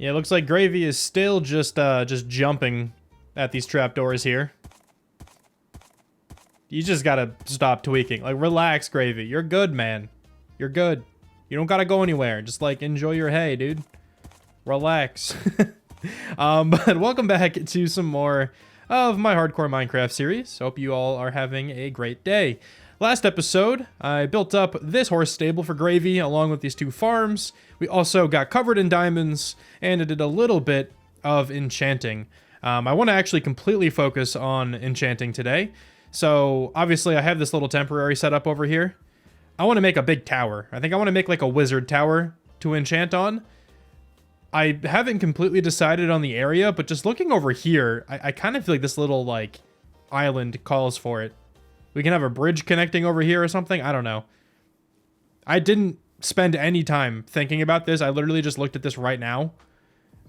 Yeah, it looks like Gravy is still just jumping at these trapdoors here. You just gotta stop tweaking. Like, relax, Gravy. You're good, man. You're good. You don't gotta go anywhere. Just, like, enjoy your hay, dude. Relax. But welcome back to some more of my Hardcore Minecraft series. Hope you all are having a great day. Last episode, I built up this horse stable for Gravy along with these two farms. We also got covered in diamonds, and I did a little bit of enchanting. I want to actually completely focus on enchanting today. So, obviously, I have this little temporary setup over here. I want to make a big tower. I think I want to make like a wizard tower to enchant on. I haven't completely decided on the area, but just looking over here, I kind of feel like this little, like, island calls for it. We can have a bridge connecting over here or something. I don't know. I didn't spend any time thinking about this. I literally just looked at this right now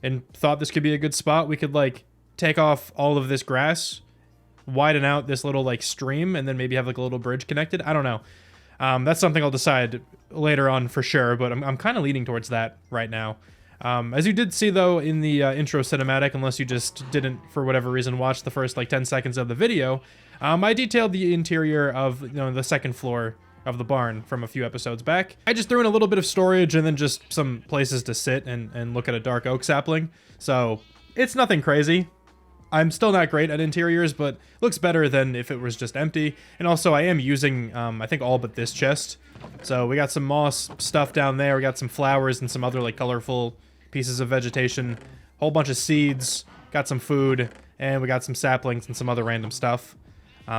and thought this could be a good spot. We could, like, take off all of this grass, widen out this little, like, stream, and then maybe have, like, a little bridge connected. I don't know. That's something I'll decide later on for sure, but I'm kind of leaning towards that right now. As you did see, though, in the intro cinematic, unless you just didn't, for whatever reason, watch the first, like, 10 seconds of the video, I detailed the interior of, you know, the second floor of the barn from a few episodes back. I just threw in a little bit of storage and then just some places to sit and look at a dark oak sapling. So, it's nothing crazy. I'm still not great at interiors, but looks better than if it was just empty. And also, I am using, I think, all but this chest. So, we got some moss stuff down there. We got some flowers and some other, like, colorful pieces of vegetation. Whole bunch of seeds. Got some food. And we got some saplings and some other random stuff.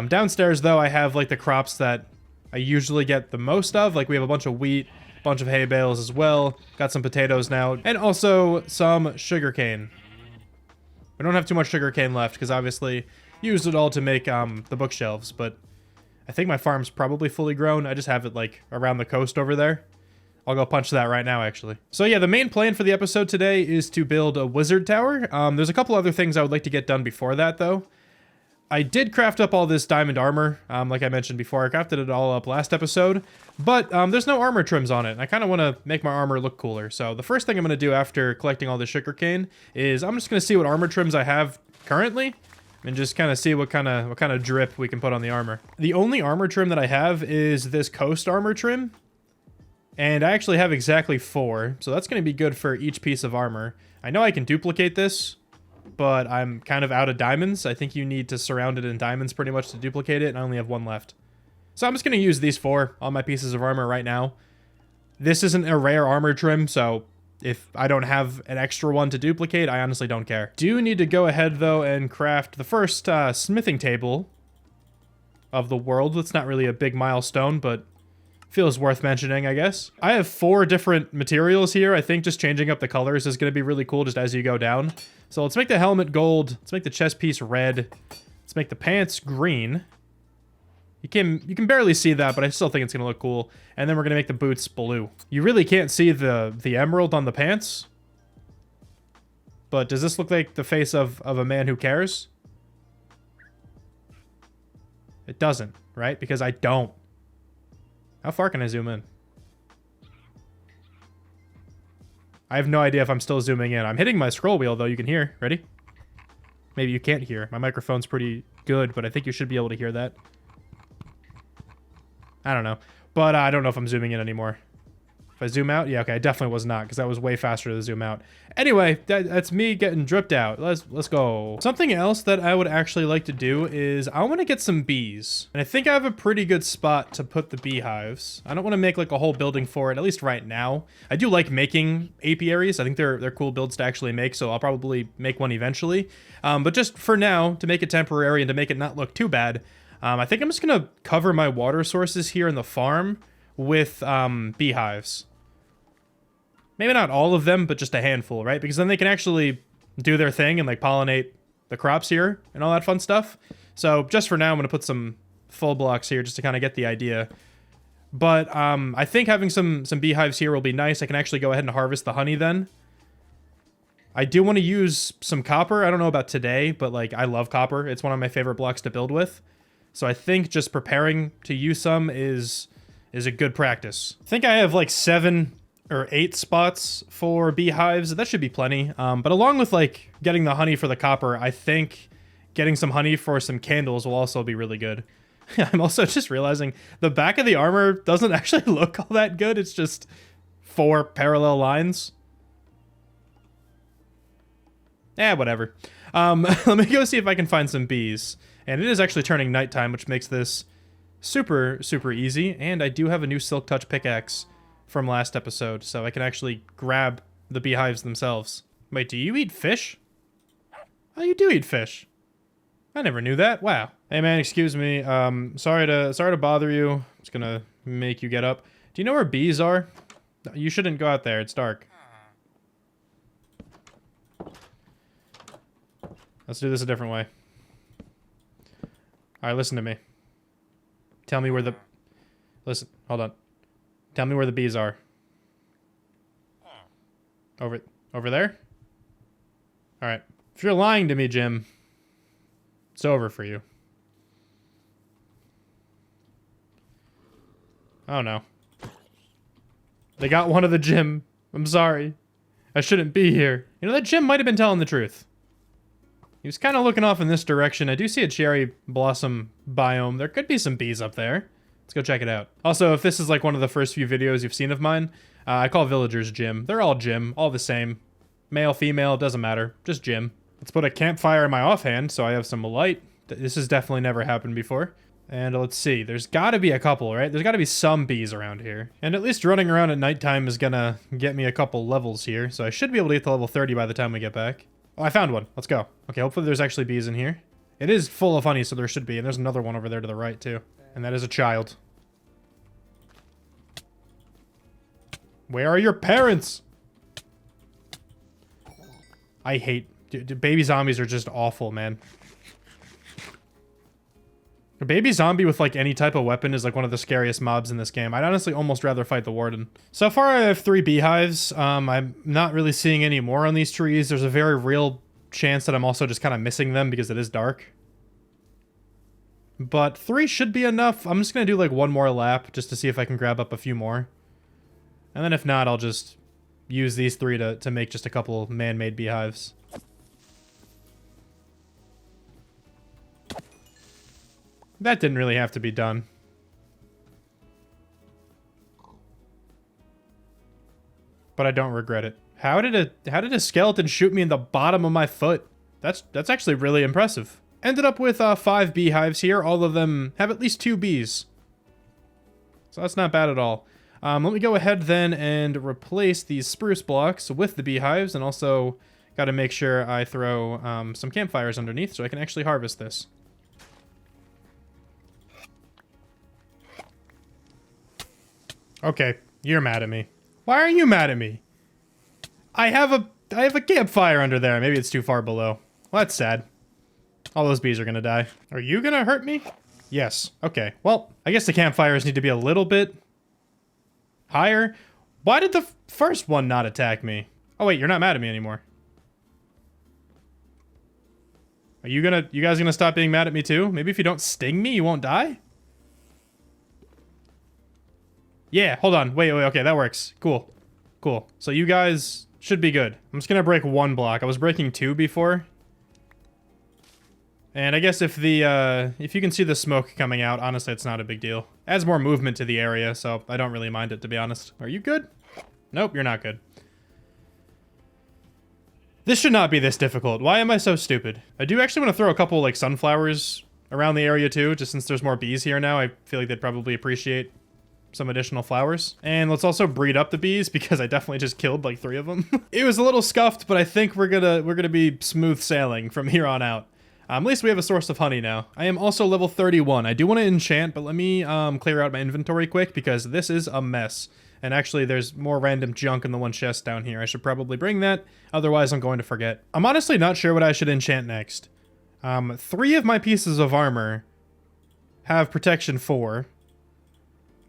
Downstairs, though, I have, like, the crops that I usually get the most of. Like, we have a bunch of wheat, a bunch of hay bales as well. Got some potatoes now. And also some sugarcane. We don't have too much sugarcane left, because obviously used it all to make the bookshelves, but I think my farm's probably fully grown. I just have it, like, around the coast over there. I'll go punch that right now, actually. So yeah, the main plan for the episode today is to build a wizard tower. There's a couple other things I would like to get done before that, though. I did craft up all this diamond armor, like I mentioned before. I crafted it all up last episode, but there's no armor trims on it, and I kind of want to make my armor look cooler. So the first thing I'm going to do after collecting all this sugarcane is I'm just going to see what armor trims I have currently, and just kind of see what kind of drip we can put on the armor. The only armor trim that I have is this coast armor trim, and I actually have exactly 4, so that's going to be good for each piece of armor. I know I can duplicate this, but I'm kind of out of diamonds. I think you need to surround it in diamonds pretty much to duplicate it, and I only have 1 left. So I'm just going to use these 4 on my pieces of armor right now. This isn't a rare armor trim, so if I don't have an extra one to duplicate, I honestly don't care. Do need to go ahead, though, and craft the first smithing table of the world. That's not really a big milestone, but feels worth mentioning, I guess. I have 4 different materials here. I think just changing up the colors is going to be really cool just as you go down. So let's make the helmet gold. Let's make the chest piece red. Let's make the pants green. You can barely see that, but I still think it's going to look cool. And then we're going to make the boots blue. You really can't see the emerald on the pants. But does this look like the face of a man who cares? It doesn't, right? Because I don't. How far can I zoom in? I have no idea if I'm still zooming in. I'm hitting my scroll wheel, though. You can hear. Ready? Maybe you can't hear. My microphone's pretty good, but I think you should be able to hear that. I don't know. But I don't know if I'm zooming in anymore. If I zoom out? Yeah, okay. I definitely was not, because that was way faster to zoom out. Anyway, that's me getting dripped out. Let's go. Something else that I would actually like to do is I want to get some bees. And I think I have a pretty good spot to put the beehives. I don't want to make like a whole building for it, at least right now. I do like making apiaries. I think they're cool builds to actually make, so I'll probably make one eventually. But just for now, to make it temporary and to make it not look too bad, I think I'm just going to cover my water sources here in the farm with beehives. Maybe not all of them, but just a handful, right? Because then they can actually do their thing and, like, pollinate the crops here and all that fun stuff. So just for now, I'm going to put some full blocks here just to kind of get the idea. But I think having some beehives here will be nice. I can actually go ahead and harvest the honey then. I do want to use some copper. I don't know about today, but, like, I love copper. It's one of my favorite blocks to build with. So I think just preparing to use some is a good practice. I think I have, like, 7 or 8 spots for beehives. That should be plenty. But along with like getting the honey for the copper, I think getting some honey for some candles will also be really good. I'm also just realizing the back of the armor doesn't actually look all that good. It's just 4 parallel lines. Whatever. Let me go see if I can find some bees. And it is actually turning nighttime, which makes this super, super easy. And I do have a new Silk Touch pickaxe from last episode, so I can actually grab the beehives themselves. Wait, do you eat fish? Oh, you do eat fish. I never knew that. Wow. Hey man, excuse me. Sorry to bother you. I'm just gonna make you get up. Do you know where bees are? You shouldn't go out there. It's dark. Let's do this a different way. All right, listen to me. Tell me where the... Listen, hold on. Tell me where the bees are. Over there? All right. If you're lying to me, Jim, it's over for you. Oh no. They got one of the Jim. I'm sorry. I shouldn't be here. You know, that Jim might have been telling the truth. He was kind of looking off in this direction. I do see a cherry blossom biome. There could be some bees up there. Let's go check it out. Also, if this is like one of the first few videos you've seen of mine, I call villagers Jim. They're all Jim, all the same. Male, female, doesn't matter. Just Jim. Let's put a campfire in my offhand so I have some light. This has definitely never happened before. And let's see. There's got to be a couple, right? There's got to be some bees around here. And at least running around at nighttime is going to get me a couple levels here. So I should be able to get to level 30 by the time we get back. Oh, I found one. Let's go. Okay, hopefully there's actually bees in here. It is full of honey, so there should be. And there's another one over there to the right, too. And that is a child. Where are your parents? I hate... baby zombies are just awful, man. A baby zombie with, like, any type of weapon is, like, one of the scariest mobs in this game. I'd honestly almost rather fight the warden. So far, I have 3 beehives. I'm not really seeing any more on these trees. There's a very real chance that I'm also just kind of missing them because it is dark. But 3 should be enough. I'm just going to do, like, 1 more lap just to see if I can grab up a few more. And then if not, I'll just use these 3 to make just a couple man-made beehives. That didn't really have to be done. But I don't regret it. How did a skeleton shoot me in the bottom of my foot? That's actually really impressive. Ended up with 5 beehives here. All of them have at least 2 bees. So that's not bad at all. Let me go ahead then and replace these spruce blocks with the beehives, and also got to make sure I throw some campfires underneath so I can actually harvest this. Okay, you're mad at me. Why are you mad at me? I have a campfire under there. Maybe it's too far below. Well, that's sad. All those bees are gonna die. Are you gonna hurt me? Yes. Okay. Well, I guess the campfires need to be a little bit higher. Why did the first one not attack me? Oh wait, you're not mad at me anymore. Are you guys gonna stop being mad at me too? Maybe if you don't sting me, you won't die? Yeah, hold on. Wait, okay, that works. Cool. Cool. So you guys should be good. I'm just gonna break 1 block. I was breaking 2 before. And I guess if you can see the smoke coming out, honestly, it's not a big deal. Adds more movement to the area, so I don't really mind it, to be honest. Are you good? Nope, you're not good. This should not be this difficult. Why am I so stupid? I do actually want to throw a couple, like, sunflowers around the area, too, just since there's more bees here now. I feel like they'd probably appreciate some additional flowers. And let's also breed up the bees, because I definitely just killed, like, 3 of them. It was a little scuffed, but I think we're gonna be smooth sailing from here on out. At least we have a source of honey now. I am also level 31. I do want to enchant, but let me clear out my inventory quick, because this is a mess. And actually, there's more random junk in the one chest down here. I should probably bring that, otherwise I'm going to forget. I'm honestly not sure what I should enchant next. 3 of my pieces of armor have protection 4.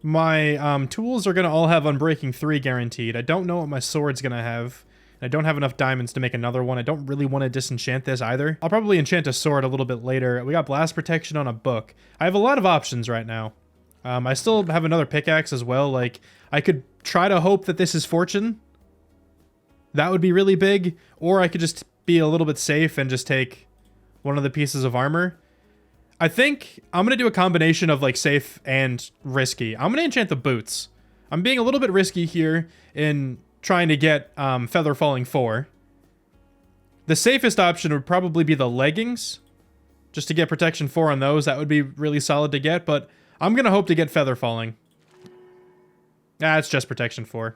My tools are going to all have Unbreaking 3 guaranteed. I don't know what my sword's going to have. I don't have enough diamonds to make another one. I don't really want to disenchant this either. I'll probably enchant a sword a little bit later. We got blast protection on a book. I have a lot of options right now. I still have another pickaxe as well. Like, I could try to hope that this is fortune. That would be really big. Or I could just be a little bit safe and just take one of the pieces of armor. I think I'm going to do a combination of, like, safe and risky. I'm going to enchant the boots. I'm being a little bit risky here in trying to get Feather Falling 4. The safest option would probably be the leggings. Just to get protection 4 on those. That would be really solid to get, but I'm going to hope to get Feather Falling. Ah, it's just protection 4.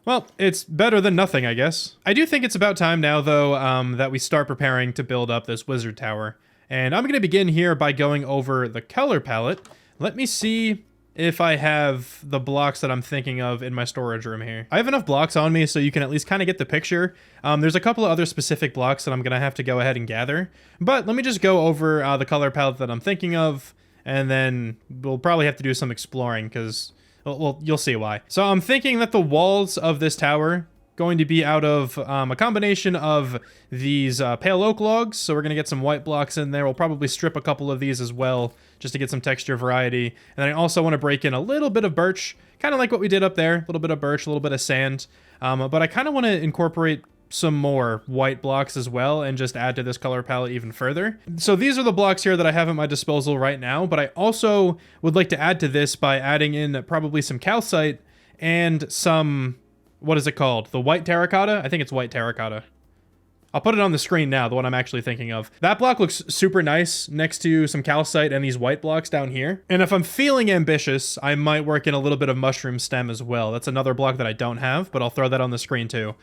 Well, it's better than nothing, I guess. I do think it's about time now, though, that we start preparing to build up this wizard tower. And I'm going to begin here by going over the color palette. Let me see if I have the blocks that I'm thinking of in my storage room here. I have enough blocks on me so you can at least kind of get the picture. There's a couple of other specific blocks that I'm going to have to go ahead and gather. But let me just go over the color palette that I'm thinking of, and then we'll probably have to do some exploring because, well, you'll see why. So I'm thinking that the walls of this tower going to be out of a combination of these pale oak logs. So we're going to get some white blocks in there. We'll probably strip a couple of these as well, just to get some texture variety. And then I also want to break in a little bit of birch, kind of like what we did up there. A little bit of birch, a little bit of sand. But I kind of want to incorporate some more white blocks as well and just add to this color palette even further. So these are the blocks here that I have at my disposal right now, but I also would like to add to this by adding in probably some calcite and some, what is it called? The white terracotta? I think it's white terracotta. I'll put it on the screen now, the one I'm actually thinking of. That block looks super nice next to some calcite and these white blocks down here. And if I'm feeling ambitious, I might work in a little bit of mushroom stem as well. That's another block that I don't have, but I'll throw that on the screen too.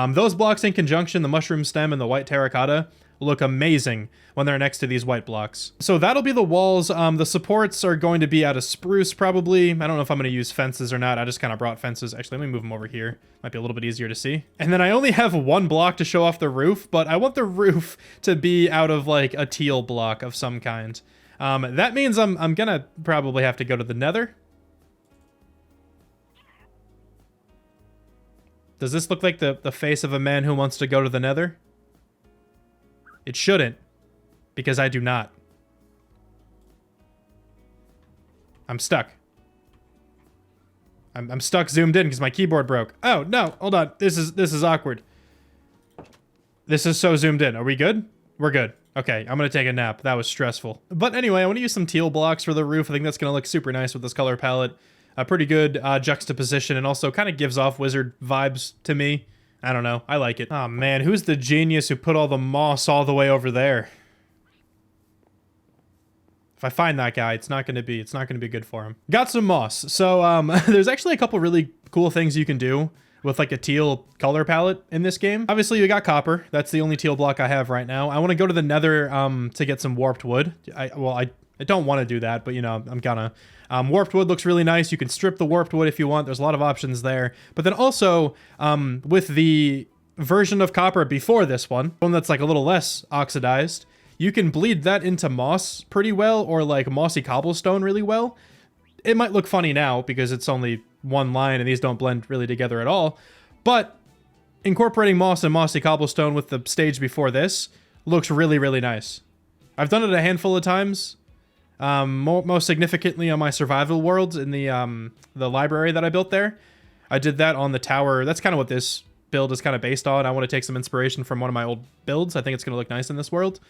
Those blocks in conjunction, the mushroom stem and the white terracotta, look amazing when they're next to these white blocks. So that'll be the walls. The supports are going to be out of spruce probably. I don't know if I'm going to use fences or not. I just kind of brought fences. Actually, let me move them over here. Might be a little bit easier to see. And then I only have one block to show off the roof, but I want the roof to be out of like a teal block of some kind. That means I'm gonna probably have to go to the Nether. Does this look like the face of a man who wants to go to the Nether? It shouldn't, because I do not. I'm stuck. I'm stuck zoomed in because my keyboard broke. Oh, no, hold on. This is awkward. This is so zoomed in. Are we good? We're good. Okay, I'm gonna take a nap. That was stressful. But anyway, I want to use some teal blocks for the roof. I think that's gonna look super nice with this color palette. A pretty good juxtaposition, and also kind of gives off wizard vibes to me. I don't know. I like it. Oh man, who's the genius who put all the moss all the way over there? If I find that guy, it's not gonna be good for him. Got some moss. So there's actually a couple really cool things you can do with like a teal color palette in this game. Obviously, you got copper. That's the only teal block I have right now. I want to go to the Nether to get some warped wood. I don't want to do that, but you know, I'm gonna. Warped wood looks really nice. You can strip the warped wood if you want. There's a lot of options there. But then also, with the version of copper before this one that's like a little less oxidized, you can bleed that into moss pretty well, or like mossy cobblestone really well. It might look funny now because it's only one line and these don't blend really together at all. But incorporating moss and mossy cobblestone with the stage before this looks really, really nice. I've done it a handful of times. Most significantly on my survival world in the library that I built there. I did that on the tower. That's kind of what this build is kind of based on. I want to take some inspiration from one of my old builds. I think it's going to look nice in this world.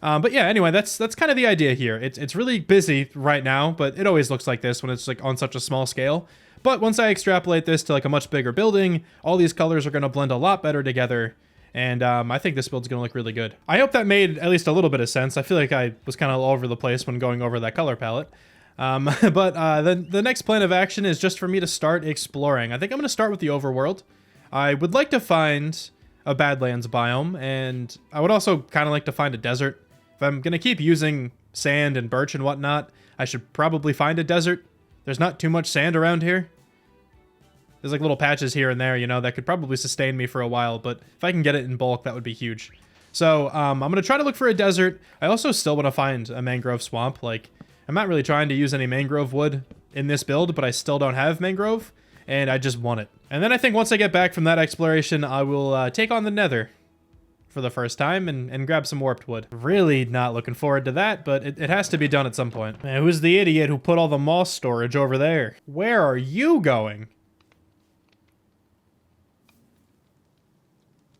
But yeah, anyway, that's kind of the idea here. It's really busy right now, but it always looks like this when it's like on such a small scale. But once I extrapolate this to like a much bigger building, all these colors are going to blend a lot better together. And I think this build's going to look really good. I hope that made at least a little bit of sense. I feel like I was kind of all over the place when going over that color palette. But the next plan of action is just for me to start exploring. I think I'm going to start with the overworld. I would like to find a Badlands biome, and I would also kind of like to find a desert. If I'm going to keep using sand and birch and whatnot, I should probably find a desert. There's not too much sand around here. There's like little patches here and there, you know, that could probably sustain me for a while, but if I can get it in bulk, that would be huge. So I'm going to try to look for a desert. I also still want to find a mangrove swamp. Like, I'm not really trying to use any mangrove wood in this build, but I still don't have mangrove, and I just want it. And then I think once I get back from that exploration, I will take on the Nether for the first time and grab some warped wood. Really not looking forward to that, but it has to be done at some point. Man, who's the idiot who put all the moss storage over there? Where are you going?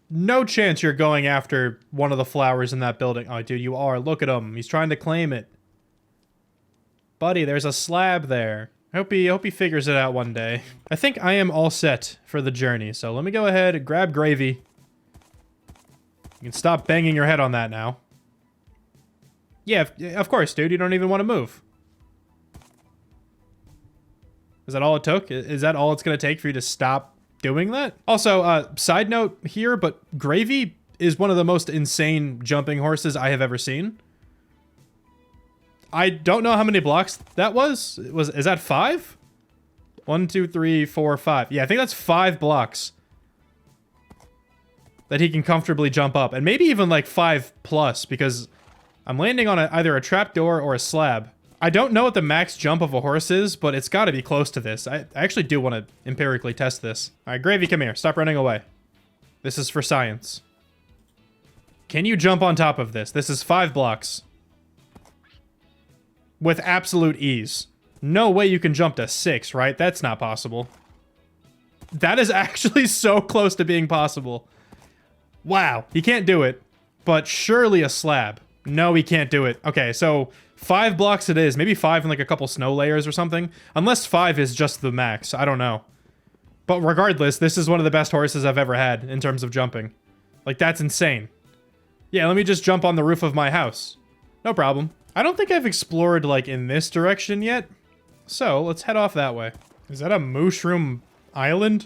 No chance you're going after one of the flowers in that building. Oh, dude, you are. Look at him. He's trying to claim it. Buddy, there's a slab there. I hope he figures it out one day. I think I am all set for the journey, so let me go ahead and grab gravy. You can stop banging your head on that now. Yeah, of course, dude. You don't even want to move. Is that all it took? Is that all it's going to take for you to stop doing that? Also, side note here, but Gravy is one of the most insane jumping horses I have ever seen. I don't know how many blocks that was. Is that 5? 1, 2, 3, 4, 5. Yeah, I think that's 5 blocks that he can comfortably jump up, and maybe even like 5 plus, because I'm landing on either a trapdoor or a slab. I don't know what the max jump of a horse is, but it's got to be close to this. I actually do want to empirically test this. All right, Gravy, come here. Stop running away. This is for science. Can you jump on top of this? This is 5 blocks. With absolute ease. No way you can jump to 6, right? That's not possible. That is actually so close to being possible. Wow. He can't do it, but surely a slab. No, he can't do it. Okay, so 5 blocks it is. Maybe 5 and like a couple snow layers or something. Unless 5 is just the max. I don't know. But regardless, this is one of the best horses I've ever had in terms of jumping. Like, that's insane. Yeah, let me just jump on the roof of my house. No problem. I don't think I've explored, like, in this direction yet. So, let's head off that way. Is that a mushroom island?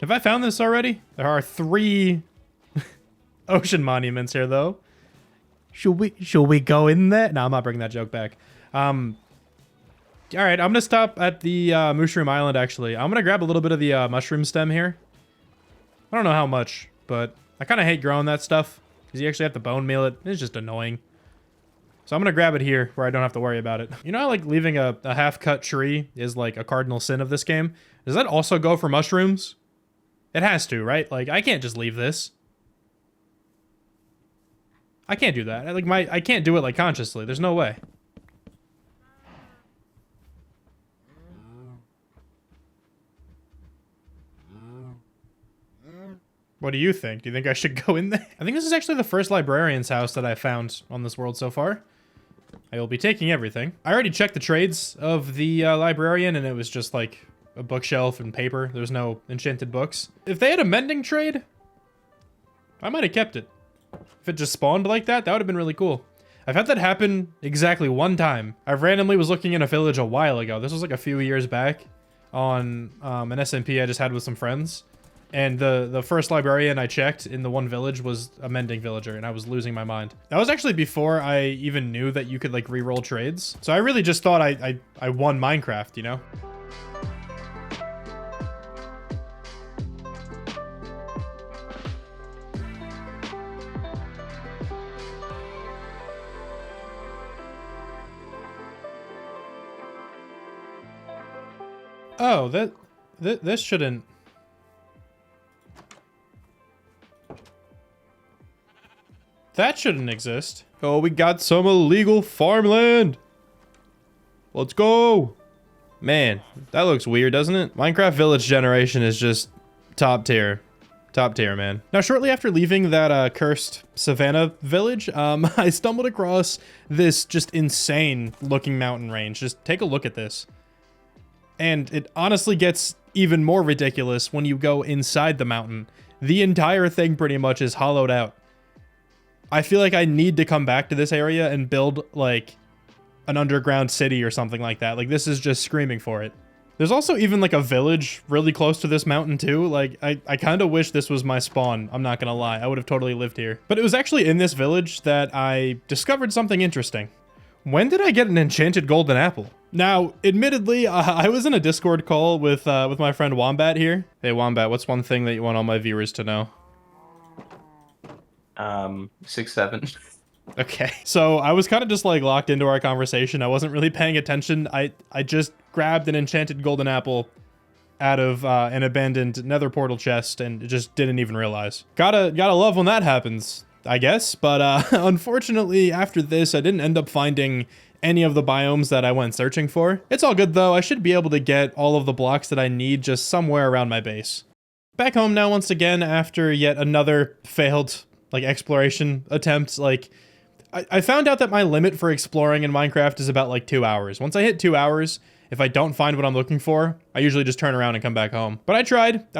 Have I found this already? There are 3 ocean monuments here, though. Should we go in there? No, I'm not bringing that joke back. All right, I'm gonna stop at the mushroom island, actually. I'm gonna grab a little bit of the mushroom stem here. I don't know how much, but I kind of hate growing that stuff, because you actually have to bone meal it. It's just annoying. So I'm gonna grab it here, where I don't have to worry about it. You know how, like, leaving a half-cut tree is, like, a cardinal sin of this game? Does that also go for mushrooms? It has to, right? Like, I can't just leave this. I can't do that. I can't do it, like, consciously. There's no way. What do you think? Do you think I should go in there? I think this is actually the first librarian's house that I found on this world so far. I will be taking everything. I already checked the trades of the librarian, and it was just, like, a bookshelf and paper. There's no enchanted books. If they had a mending trade, I might have kept it. If it just spawned like that, that would have been really cool. I've had that happen exactly 1 time. I randomly was looking in a village a while ago. This was like a few years back on an SMP I just had with some friends. And the first librarian I checked in the one village was a mending villager, and I was losing my mind. That was actually before I even knew that you could, like, reroll trades. So I really just thought I won Minecraft, you know? Oh, this shouldn't... That shouldn't exist. Oh, we got some illegal farmland. Let's go. Man, that looks weird, doesn't it? Minecraft Village Generation is just top tier. Top tier, man. Now, shortly after leaving that cursed savannah village, I stumbled across this just insane looking mountain range. Just take a look at this. And it honestly gets even more ridiculous when you go inside the mountain. The entire thing pretty much is hollowed out. I feel like I need to come back to this area and build, like, an underground city or something like that. Like, this is just screaming for it. There's also even, like, a village really close to this mountain, too. Like, I kind of wish this was my spawn. I'm not gonna lie. I would have totally lived here. But it was actually in this village that I discovered something interesting. When did I get an enchanted golden apple? Now, admittedly, I was in a Discord call with my friend Wombat here. Hey, Wombat, what's one thing that you want all my viewers to know? 6, 7. Okay. So I was kind of just, like, locked into our conversation. I wasn't really paying attention. I just grabbed an enchanted golden apple out of an abandoned nether portal chest and just didn't even realize. Gotta love when that happens, I guess. But unfortunately, after this, I didn't end up finding any of the biomes that I went searching for. It's all good though. I should be able to get all of the blocks that I need just somewhere around my base. Back home now once again after yet another failed like exploration attempt. Like I found out that my limit for exploring in Minecraft is about like 2 hours. Once I hit 2 hours, if I don't find what I'm looking for, I usually just turn around and come back home. But I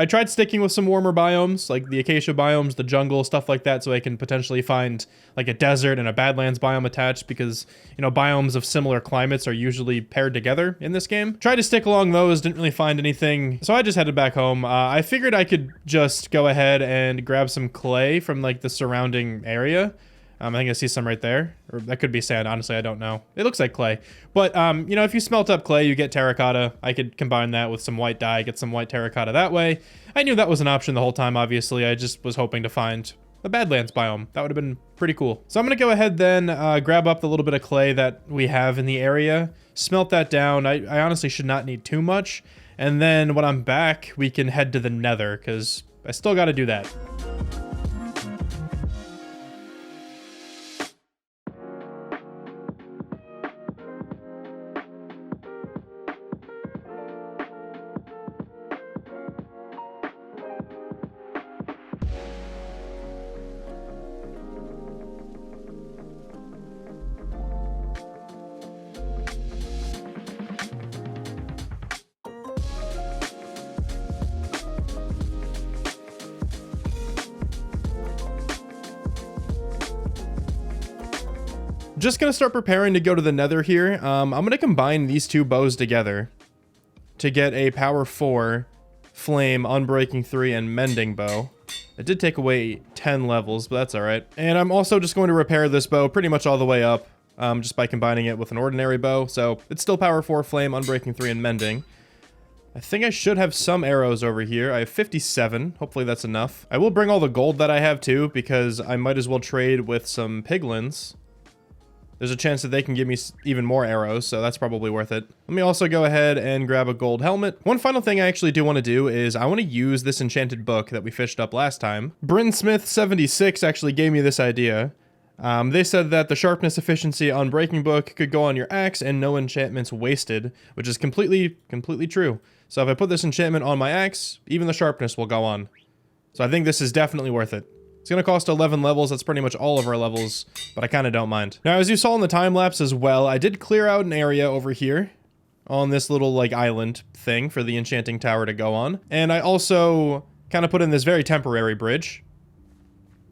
tried sticking with some warmer biomes, like the acacia biomes, the jungle, stuff like that, so I can potentially find like a desert and a badlands biome attached because, you know, biomes of similar climates are usually paired together in this game. Tried to stick along those, didn't really find anything, so I just headed back home. I figured I could just go ahead and grab some clay from like the surrounding area. I think I see some right there. Or that could be sand, honestly, I don't know. It looks like clay. But, you know, if you smelt up clay, you get terracotta. I could combine that with some white dye, get some white terracotta that way. I knew that was an option the whole time, obviously. I just was hoping to find a badlands biome. That would have been pretty cool. So I'm going to go ahead then, grab up the little bit of clay that we have in the area, smelt that down. I honestly should not need too much. And then when I'm back, we can head to the nether, because I still got to do that. Just gonna start preparing to go to the nether here. I'm gonna combine these two bows together to get a power 4 flame, unbreaking 3, and mending bow. It did take away 10 levels, but that's alright. And I'm also just going to repair this bow pretty much all the way up, just by combining it with an ordinary bow. So it's still power 4 flame, unbreaking 3, and mending. I think I should have some arrows over here. I have 57. Hopefully that's enough. I will bring all the gold that I have too, because I might as well trade with some piglins. There's a chance that they can give me even more arrows, so that's probably worth it. Let me also go ahead and grab a gold helmet. One final thing I actually do want to do is I want to use this enchanted book that we fished up last time. Brinsmith76 actually gave me this idea. They said that the sharpness efficiency on breaking book could go on your axe and no enchantments wasted, which is completely true. So if I put this enchantment on my axe, even the sharpness will go on. So I think this is definitely worth it. It's gonna cost 11 levels, that's pretty much all of our levels, but I kinda don't mind. Now, as you saw in the time-lapse as well, I did clear out an area over here on this little, like, island thing for the enchanting tower to go on. And I also kinda put in this very temporary bridge.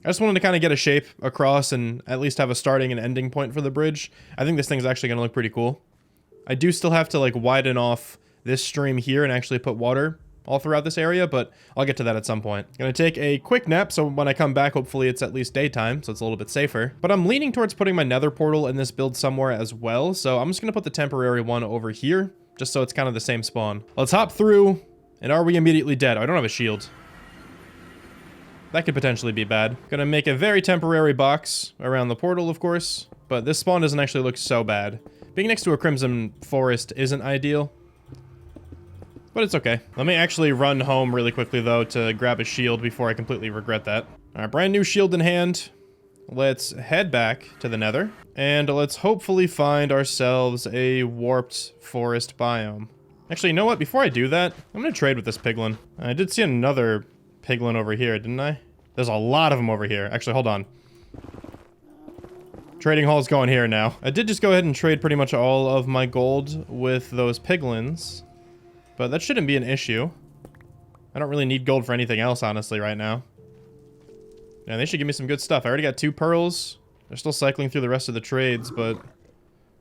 I just wanted to kinda get a shape across and at least have a starting and ending point for the bridge. I think this thing's actually gonna look pretty cool. I do still have to, like, widen off this stream here and actually put water all throughout this area, but I'll get to that at some point. Gonna take a quick nap, so when I come back, hopefully it's at least daytime, so it's a little bit safer. But I'm leaning towards putting my nether portal in this build somewhere as well, so I'm just gonna put the temporary one over here, just so it's kind of the same spawn. Let's hop through, and are we immediately dead? I don't have a shield. That could potentially be bad. Gonna make a very temporary box around the portal, of course, but this spawn doesn't actually look so bad. Being next to a crimson forest isn't ideal, but it's okay. Let me actually run home really quickly, though, to grab a shield before I completely regret that. Alright, brand new shield in hand. Let's head back to the nether. And let's hopefully find ourselves a warped forest biome. Actually, you know what? Before I do that, I'm gonna trade with this piglin. I did see another piglin over here, didn't I? There's a lot of them over here. Actually, hold on. Trading hall's going here now. I did just go ahead and trade pretty much all of my gold with those piglins. But that shouldn't be an issue. I don't really need gold for anything else, honestly, right now. Yeah, they should give me some good stuff. I already got 2 pearls. They're still cycling through the rest of the trades, but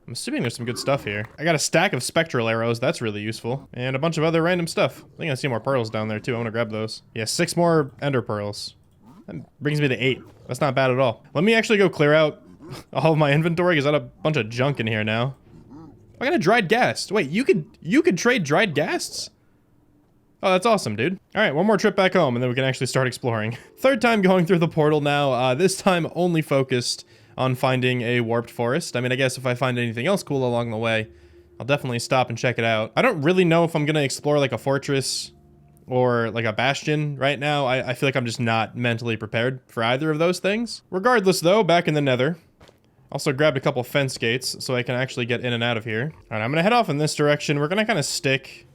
I'm assuming there's some good stuff here. I got a stack of spectral arrows. That's really useful. And a bunch of other random stuff. I think I see more pearls down there, too. I want to grab those. Yeah, 6 more ender pearls. That brings me to 8. That's not bad at all. Let me actually go clear out all of my inventory, because I got a bunch of junk in here now. I got a dried ghast. Wait, you could trade dried ghasts? Oh, that's awesome, dude. All right, one more trip back home, and then we can actually start exploring. Third time going through the portal now. This time only focused on finding a warped forest. I mean, I guess if I find anything else cool along the way, I'll definitely stop and check it out. I don't really know if I'm gonna explore like a fortress or like a bastion right now. I feel like I'm just not mentally prepared for either of those things. Regardless though, back in the Nether. Also grabbed a couple fence gates so I can actually get in and out of here. Alright, I'm gonna head off in this direction. We're gonna kind of stick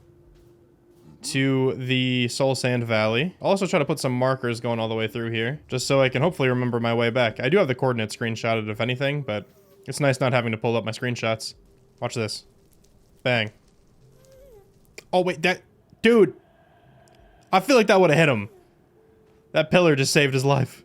to the Soul Sand Valley. I'll also try to put some markers going all the way through here, just so I can hopefully remember my way back. I do have the coordinates screenshotted if anything, but it's nice not having to pull up my screenshots. Watch this. Bang. Oh wait, that... Dude! I feel like that would have hit him. That pillar just saved his life.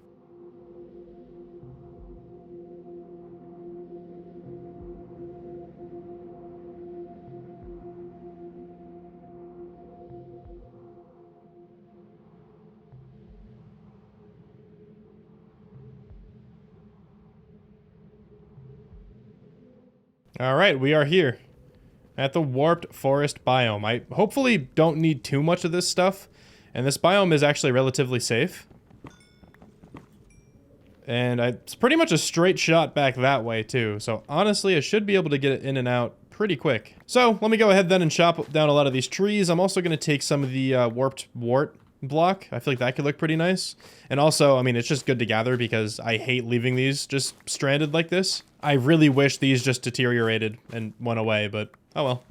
Alright, we are here at the Warped Forest biome. I hopefully don't need too much of this stuff, and this biome is actually relatively safe. And it's pretty much a straight shot back that way too, so honestly I should be able to get it in and out pretty quick. So let me go ahead then and chop down a lot of these trees. I'm also going to take some of the Warped Wart block. I feel like that could look pretty nice. And also, I mean, it's just good to gather because I hate leaving these just stranded like this. I really wish these just deteriorated and went away, but oh well.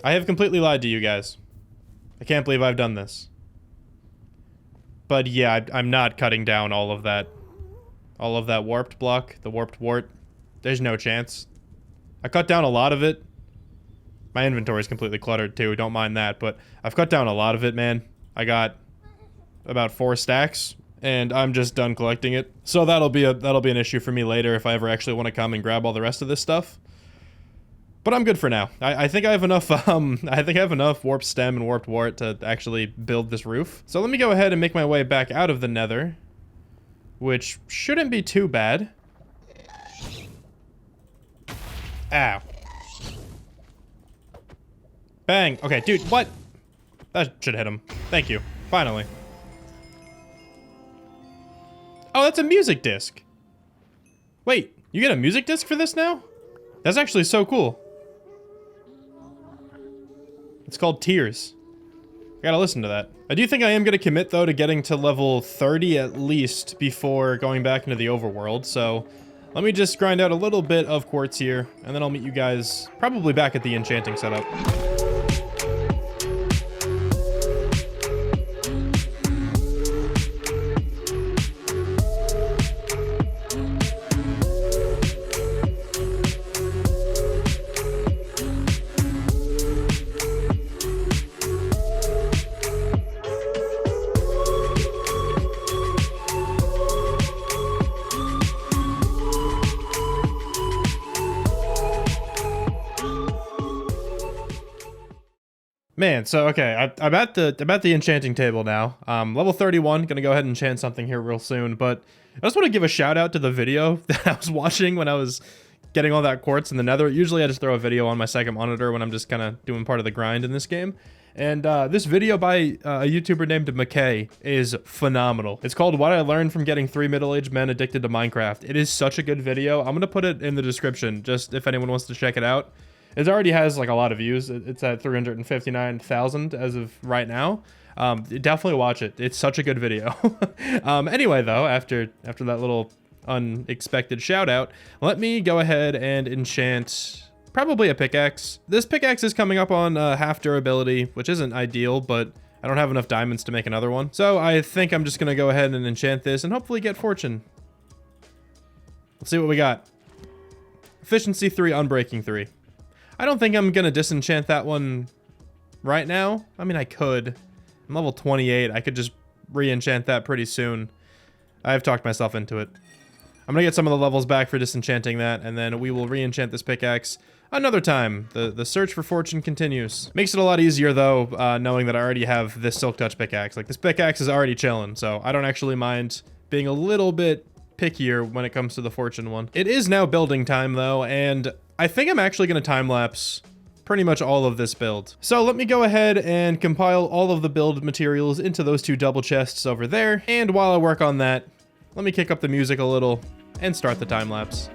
I have completely lied to you guys. I can't believe I've done this. But yeah, I'm not cutting down all of that warped block, the warped wart. There's no chance. I cut down a lot of it. My inventory is completely cluttered too, don't mind that, but I've cut down a lot of it, man. I got about 4 stacks, and I'm just done collecting it. So that'll be an issue for me later if I ever actually want to come and grab all the rest of this stuff. But I'm good for now. I think I have enough, I think I have enough warp stem and warped wart to actually build this roof. So let me go ahead and make my way back out of the Nether, which shouldn't be too bad. Ow. Bang. Okay, dude, what? That should hit him. Thank you. Finally. Oh, that's a music disc. Wait, you get a music disc for this now? That's actually so cool. It's called Tears. I gotta listen to that. I do think I am gonna commit, though, to getting to level 30 at least before going back into the overworld, so let me just grind out a little bit of quartz here, and then I'll meet you guys probably back at the enchanting setup. Man, so okay, I'm at the enchanting table now. Level 31, gonna go ahead and enchant something here real soon, but I just want to give a shout out to the video that I was watching when I was getting all that quartz in the Nether. Usually I just throw a video on my second monitor when I'm just kind of doing part of the grind in this game. And this video by a YouTuber named McKay is phenomenal. It's called What I Learned from Getting 3 Middle-Aged Men Addicted to Minecraft. It is such a good video. I'm gonna put it in the description just if anyone wants to check it out. It already has like a lot of views. It's at 359,000 as of right now. Definitely watch it. It's such a good video. Anyway, though, after that little unexpected shout out, let me go ahead and enchant probably a pickaxe. This pickaxe is coming up on half durability, which isn't ideal, but I don't have enough diamonds to make another one. So I think I'm just gonna go ahead and enchant this and hopefully get fortune. Let's see what we got. Efficiency 3, unbreaking 3. I don't think I'm gonna disenchant that one right now. I mean, I could. I'm level 28. I could just re-enchant that pretty soon. I've talked myself into it. I'm gonna get some of the levels back for disenchanting that, and then we will re-enchant this pickaxe another time. The search for fortune continues. Makes it a lot easier, though, knowing that I already have this Silk Touch pickaxe. Like, this pickaxe is already chilling, so I don't actually mind being a little bit pickier when it comes to the fortune one. It is now building time, though, and I think I'm actually going to time-lapse pretty much all of this build. So let me go ahead and compile all of the build materials into those 2 double chests over there. And while I work on that, let me kick up the music a little and start the time lapse.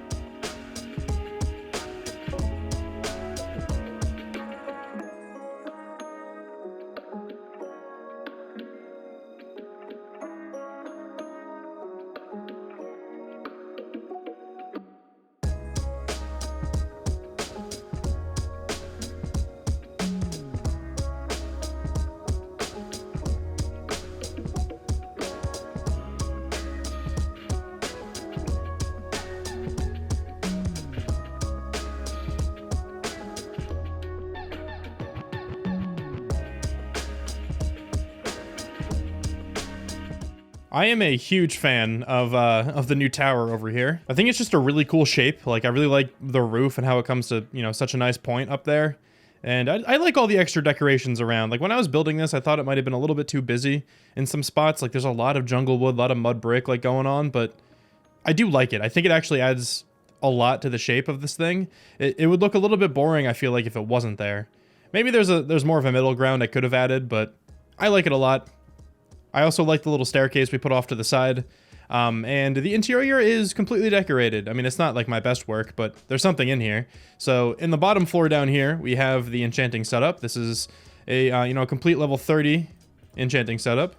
I am a huge fan of the new tower over here. I think it's just a really cool shape. Like, I really like the roof and how it comes to, you know, such a nice point up there. And I like all the extra decorations around. Like, when I was building this, I thought it might have been a little bit too busy in some spots. Like, there's a lot of jungle wood, a lot of mud brick, like, going on. But I do like it. I think it actually adds a lot to the shape of this thing. It would look a little bit boring, I feel like, if it wasn't there. Maybe there's more of a middle ground I could have added, but I like it a lot. I also like the little staircase we put off to the side. And the interior is completely decorated. I mean, it's not like my best work, but there's something in here. So in the bottom floor down here, we have the enchanting setup. This is a, you know, complete level 30 enchanting setup.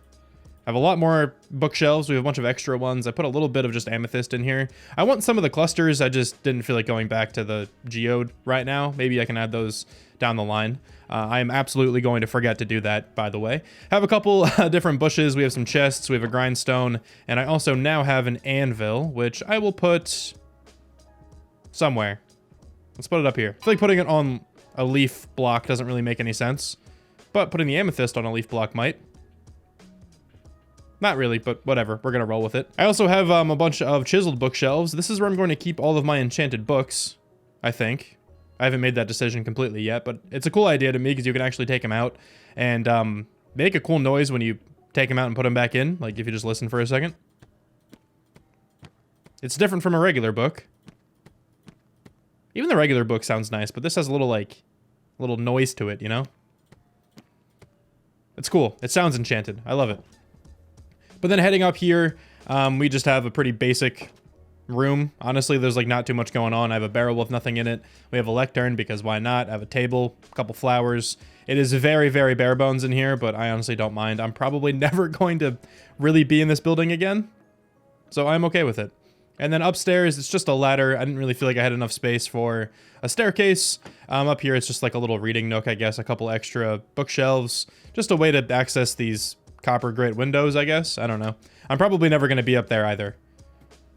I have a lot more bookshelves. We have a bunch of extra ones. I put a little bit of just amethyst in here. I want some of the clusters. I just didn't feel like going back to the geode right now. Maybe I can add those down the line. I am absolutely going to forget to do that, by the way. Have a couple different bushes. We have some chests. We have a grindstone. And I also now have an anvil, which I will put somewhere. Let's put it up here. I feel like putting it on a leaf block doesn't really make any sense. But putting the amethyst on a leaf block might. Not really, but whatever. We're going to roll with it. I also have a bunch of chiseled bookshelves. This is where I'm going to keep all of my enchanted books, I think. I haven't made that decision completely yet, but it's a cool idea to me because you can actually take them out and make a cool noise when you take them out and put them back in. Like if you just listen for a second. It's different from a regular book. Even the regular book sounds nice, but this has a little little noise to it, you know? It's cool. It sounds enchanted. I love it. But then heading up here, we just have a pretty basic room. Honestly, there's like not too much going on. I have a barrel with nothing in it. We have a lectern because why not? I have a table, a couple flowers. It is very, very bare bones in here, but I honestly don't mind. I'm probably never going to really be in this building again, so I'm okay with it. And then upstairs, it's just a ladder. I didn't really feel like I had enough space for a staircase. Up here, it's just like a little reading nook, I guess. A couple extra bookshelves. Just a way to access these copper grate windows, I guess. I don't know. I'm probably never going to be up there either.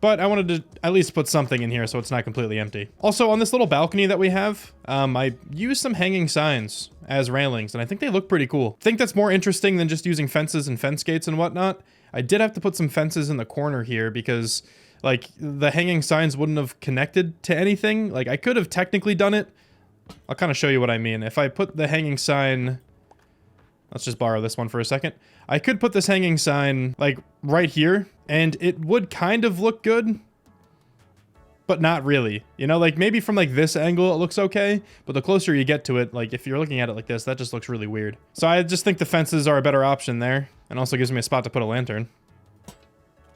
But I wanted to at least put something in here so it's not completely empty. Also, on this little balcony that we have, I used some hanging signs as railings, and I think they look pretty cool. I think that's more interesting than just using fences and fence gates and whatnot. I did have to put some fences in the corner here because, like, the hanging signs wouldn't have connected to anything. Like, I could have technically done it. I'll kind of show you what I mean. If I put the hanging sign... Let's just borrow this one for a second. I could put this hanging sign, like, right here, and it would kind of look good, but not really. You know, like, maybe from, like, this angle it looks okay, but the closer you get to it, like, if you're looking at it like this, that just looks really weird. So I just think the fences are a better option there, and also gives me a spot to put a lantern.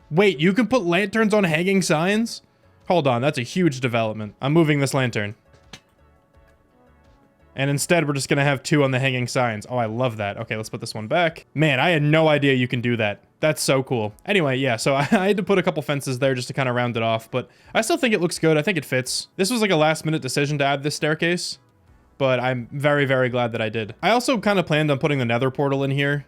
Wait, you can put lanterns on hanging signs? Hold on, that's a huge development. I'm moving this lantern. And instead, we're just going to have two on the hanging signs. Oh, I love that. Okay, let's put this one back. Man, I had no idea you can do that. That's so cool. Anyway, yeah, so I had to put a couple fences there just to kind of round it off, but I still think it looks good. I think it fits. This was like a last-minute decision to add this staircase, but I'm very, very glad that I did. I also kind of planned on putting the Nether portal in here.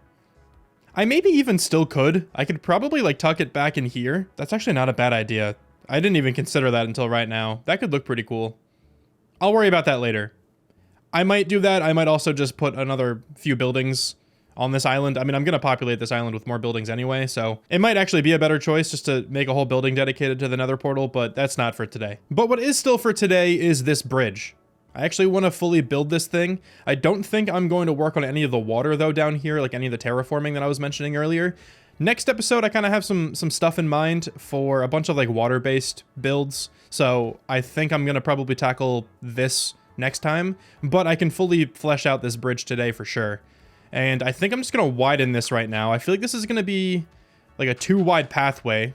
I maybe even still could. I could probably, like, tuck it back in here. That's actually not a bad idea. I didn't even consider that until right now. That could look pretty cool. I'll worry about that later. I might do that. I might also just put another few buildings on this island. I mean, I'm going to populate this island with more buildings anyway, so it might actually be a better choice just to make a whole building dedicated to the Nether portal, but that's not for today. But what is still for today is this bridge. I actually want to fully build this thing. I don't think I'm going to work on any of the water, though, down here, like any of the terraforming that I was mentioning earlier. Next episode, I kind of have some stuff in mind for a bunch of, like, water-based builds, so I think I'm going to probably tackle this next time, but I can fully flesh out this bridge today for sure. And I think I'm just going to widen this right now. I feel like this is going to be like a 2 wide pathway.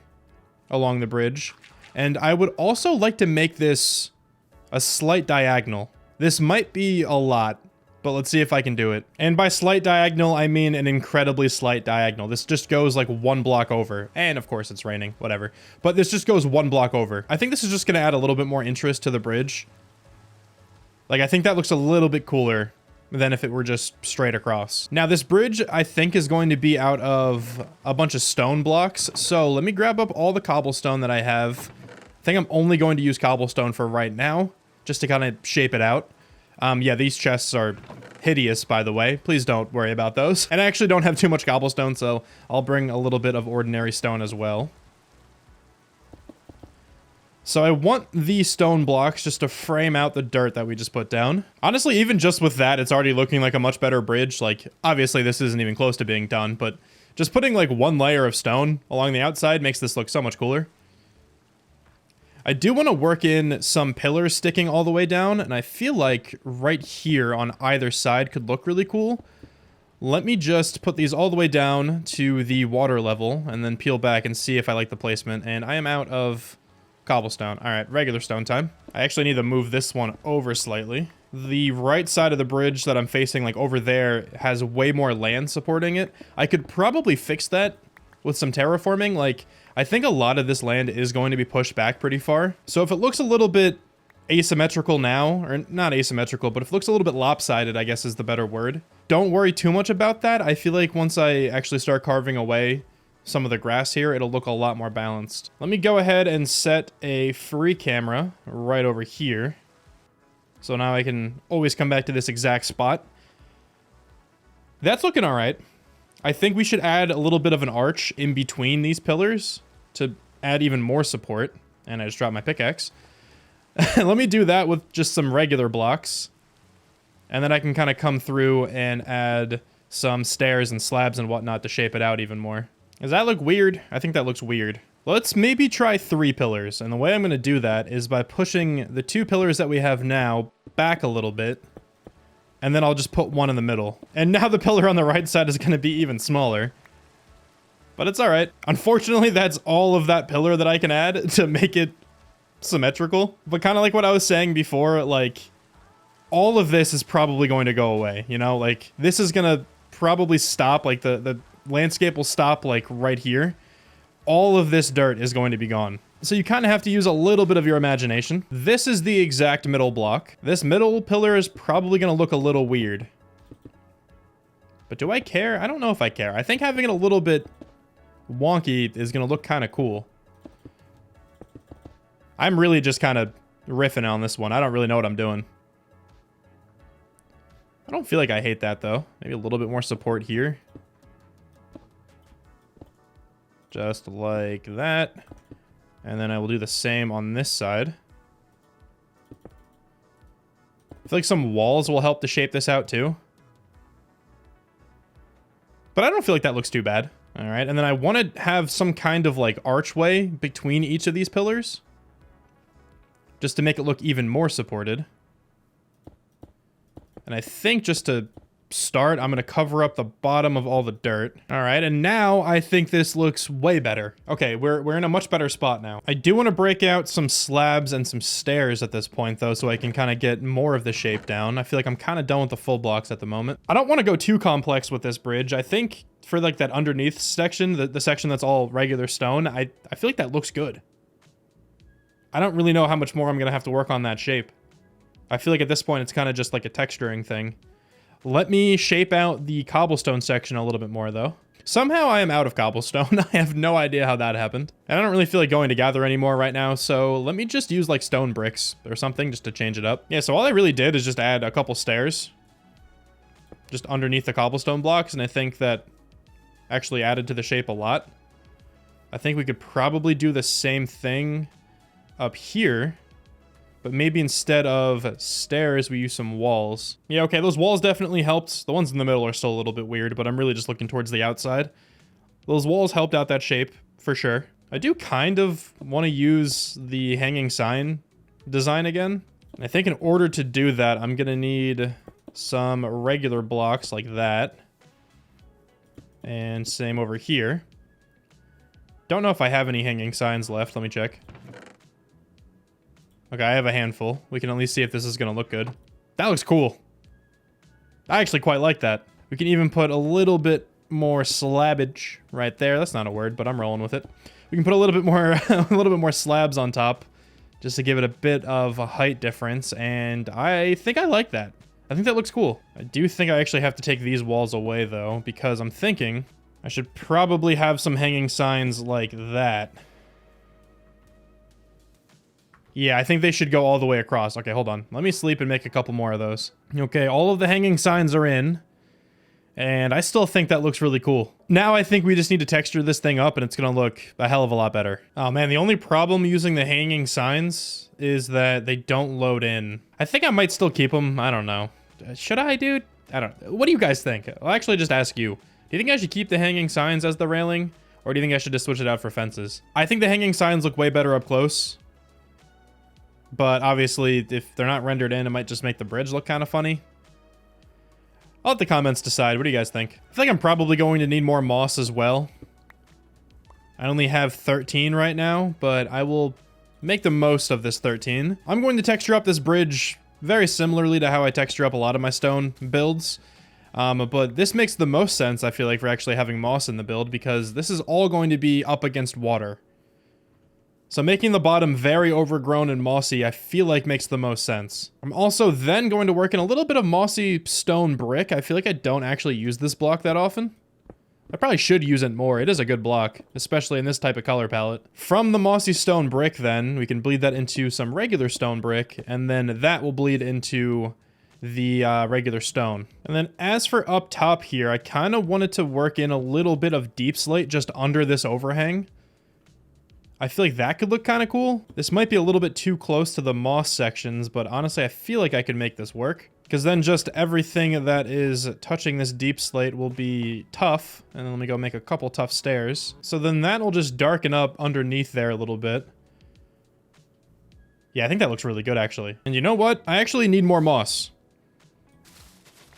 along the bridge. And I would also like to make this a slight diagonal. This might be a lot, but let's see if I can do it. And by slight diagonal, I mean an incredibly slight diagonal. This just goes like 1 block over. And of course it's raining, whatever. But this just goes 1 block over. I think this is just gonna add a little bit more interest to the bridge. Like, I think that looks a little bit cooler than if it were just straight across. Now, this bridge, I think, is going to be out of a bunch of stone blocks. So let me grab up all the cobblestone that I have. I think I'm only going to use cobblestone for right now, just to kind of shape it out. Yeah, these chests are hideous, by the way. Please don't worry about those. And I actually don't have too much cobblestone, so I'll bring a little bit of ordinary stone as well. So I want these stone blocks just to frame out the dirt that we just put down. Honestly, even just with that, it's already looking like a much better bridge. Like, obviously this isn't even close to being done, but just putting like 1 layer of stone along the outside makes this look so much cooler. I do want to work in some pillars sticking all the way down, and I feel like right here on either side could look really cool. Let me just put these all the way down to the water level and then peel back and see if I like the placement. And I am out of cobblestone. All right, regular stone time. I actually need to move this one over slightly. The right side of the bridge that I'm facing, like over there, has way more land supporting it. I could probably fix that with some terraforming. Like, I think a lot of this land is going to be pushed back pretty far. So if it looks a little bit asymmetrical now, or not asymmetrical, but if it looks a little bit lopsided, I guess is the better word. Don't worry too much about that. I feel like once I actually start carving away some of the grass here, it'll look a lot more balanced. Let me go ahead and set a free camera right over here. So now I can always come back to this exact spot. That's looking all right. I think we should add a little bit of an arch in between these pillars to add even more support. And I just dropped my pickaxe. Let me do that with just some regular blocks. And then I can kind of come through and add some stairs and slabs and whatnot to shape it out even more. Does that look weird? I think that looks weird. Let's maybe try 3 pillars. And the way I'm going to do that is by pushing the 2 pillars that we have now back a little bit. And then I'll just put 1 in the middle. And now the pillar on the right side is going to be even smaller. But it's alright. Unfortunately, that's all of that pillar that I can add to make it symmetrical. But kind of like what I was saying before, like, all of this is probably going to go away, you know? Like, this is going to probably stop, like, the landscape will stop, like, right here. All of this dirt is going to be gone. So you kind of have to use a little bit of your imagination. This is the exact middle block. This middle pillar is probably going to look a little weird. But do I care? I don't know if I care. I think having it a little bit wonky is going to look kind of cool. I'm really just kind of riffing on this one. I don't really know what I'm doing. I don't feel like I hate that, though. Maybe a little bit more support here. Just like that. And then I will do the same on this side. I feel like some walls will help to shape this out too. But I don't feel like that looks too bad. All right, and then I want to have some kind of like archway between each of these pillars. Just to make it look even more supported. And I think just to start, I'm going to cover up the bottom of all the dirt. All right, and now I think this looks way better. Okay, we're in a much better spot now. I do want to break out some slabs and some stairs at this point, though, so I can kind of get more of the shape down. I feel like I'm kind of done with the full blocks at the moment. I don't want to go too complex with this bridge. I think for like that underneath section, the section that's all regular stone, I feel like that looks good. I don't really know how much more I'm going to have to work on that shape. I feel like at this point, it's kind of just like a texturing thing. Let me shape out the cobblestone section a little bit more, though. Somehow I am out of cobblestone. I have no idea how that happened. And I don't really feel like going to gather anymore right now, so let me just use, like, stone bricks or something just to change it up. Yeah, so all I really did is just add a couple stairs just underneath the cobblestone blocks, and I think that actually added to the shape a lot. I think we could probably do the same thing up here. But maybe instead of stairs, we use some walls. Yeah, okay, those walls definitely helped. The ones in the middle are still a little bit weird, but I'm really just looking towards the outside. Those walls helped out that shape, for sure. I do kind of want to use the hanging sign design again. I think in order to do that, I'm going to need some regular blocks like that. And same over here. Don't know if I have any hanging signs left. Let me check. Okay, I have a handful. We can at least see if this is gonna look good. That looks cool. I actually quite like that. We can even put a little bit more slabbage right there. That's not a word, but I'm rolling with it. We can put a little bit more, a little bit more slabs on top, just to give it a bit of a height difference. And I think I like that. I think that looks cool. I do think I actually have to take these walls away though, because I'm thinking I should probably have some hanging signs like that. Yeah, I think they should go all the way across. Okay, hold on. Let me sleep and make a couple more of those. Okay, all of the hanging signs are in. And I still think that looks really cool. Now I think we just need to texture this thing up and it's gonna look a hell of a lot better. Oh man, the only problem using the hanging signs is that they don't load in. I think I might still keep them. I don't know. Should I, dude? I don't know. What do you guys think? I'll actually just ask you. Do you think I should keep the hanging signs as the railing? Or do you think I should just switch it out for fences? I think the hanging signs look way better up close. But obviously, if they're not rendered in, it might just make the bridge look kind of funny. I'll let the comments decide. What do you guys think? I think I'm probably going to need more moss as well. I only have 13 right now, but I will make the most of this 13. I'm going to texture up this bridge very similarly to how I texture up a lot of my stone builds. But this makes the most sense, I feel like, for actually having moss in the build, because this is all going to be up against water. So making the bottom very overgrown and mossy, I feel like makes the most sense. I'm also then going to work in a little bit of mossy stone brick. I feel like I don't actually use this block that often. I probably should use it more. It is a good block, especially in this type of color palette. From the mossy stone brick then, we can bleed that into some regular stone brick, and then that will bleed into the regular stone. And then as for up top here, I kind of wanted to work in a little bit of deep slate just under this overhang. I feel like that could look kind of cool. This might be a little bit too close to the moss sections, but honestly, I feel like I could make this work. Because then just everything that is touching this deep slate will be tough. And then let me go make a couple tough stairs. So then that'll just darken up underneath there a little bit. Yeah, I think that looks really good, actually. And you know what? I actually need more moss.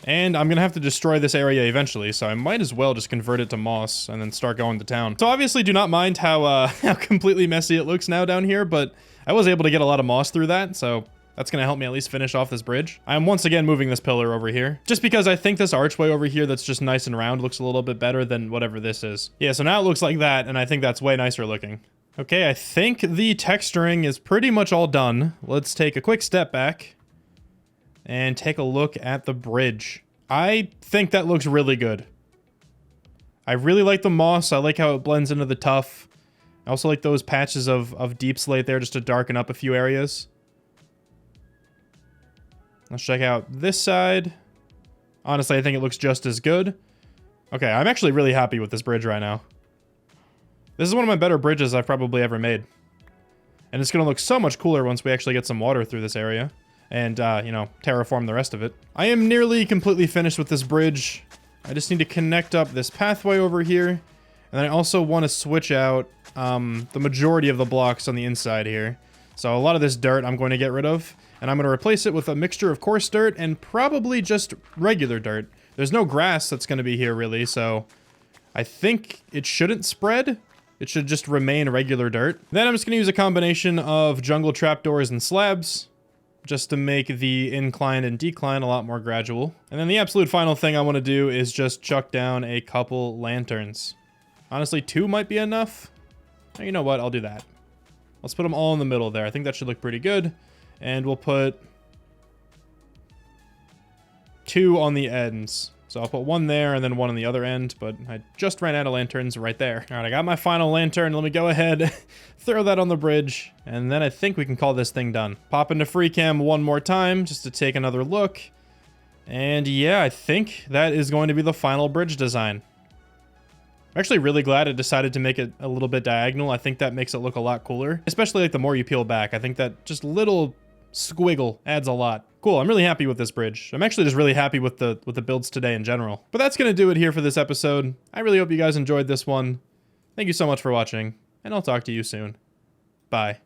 And I'm gonna have to destroy this area eventually, so I might as well just convert it to moss and then start going to town. So obviously do not mind how completely messy it looks now down here, but I was able to get a lot of moss through that, so that's gonna help me at least finish off this bridge. I am once again moving this pillar over here, just because I think this archway over here that's just nice and round looks a little bit better than whatever this is. Yeah, so now it looks like that, and I think that's way nicer looking. Okay, I think the texturing is pretty much all done. Let's take a quick step back and take a look at the bridge. I think that looks really good. I really like the moss. I like how it blends into the tuff. I also like those patches of deep slate there just to darken up a few areas. Let's check out this side. Honestly, I think it looks just as good. Okay, I'm actually really happy with this bridge right now. This is one of my better bridges I've probably ever made. And it's going to look so much cooler once we actually get some water through this area. And, you know, terraform the rest of it. I am nearly completely finished with this bridge. I just need to connect up this pathway over here. And then I also want to switch out the majority of the blocks on the inside here. So a lot of this dirt I'm going to get rid of. And I'm going to replace it with a mixture of coarse dirt and probably just regular dirt. There's no grass that's going to be here, really, so I think it shouldn't spread. It should just remain regular dirt. Then I'm just going to use a combination of jungle trapdoors and slabs, just to make the incline and decline a lot more gradual. And then the absolute final thing I want to do is just chuck down a couple lanterns. Honestly, 2 might be enough. You know what? I'll do that. Let's put them all in the middle there. I think that should look pretty good. And we'll put 2 on the ends. So I'll put 1 there and then 1 on the other end, but I just ran out of lanterns right there. All right, I got my final lantern. Let me go ahead, throw that on the bridge, and then I think we can call this thing done. Pop into free cam one more time just to take another look. And yeah, I think that is going to be the final bridge design. I'm actually really glad I decided to make it a little bit diagonal. I think that makes it look a lot cooler, especially like the more you peel back. I think that just little squiggle adds a lot. Cool, I'm really happy with this bridge. I'm actually just really happy with the builds today in general. But that's gonna do it here for this episode. I really hope you guys enjoyed this one. Thank you so much for watching, and I'll talk to you soon. Bye.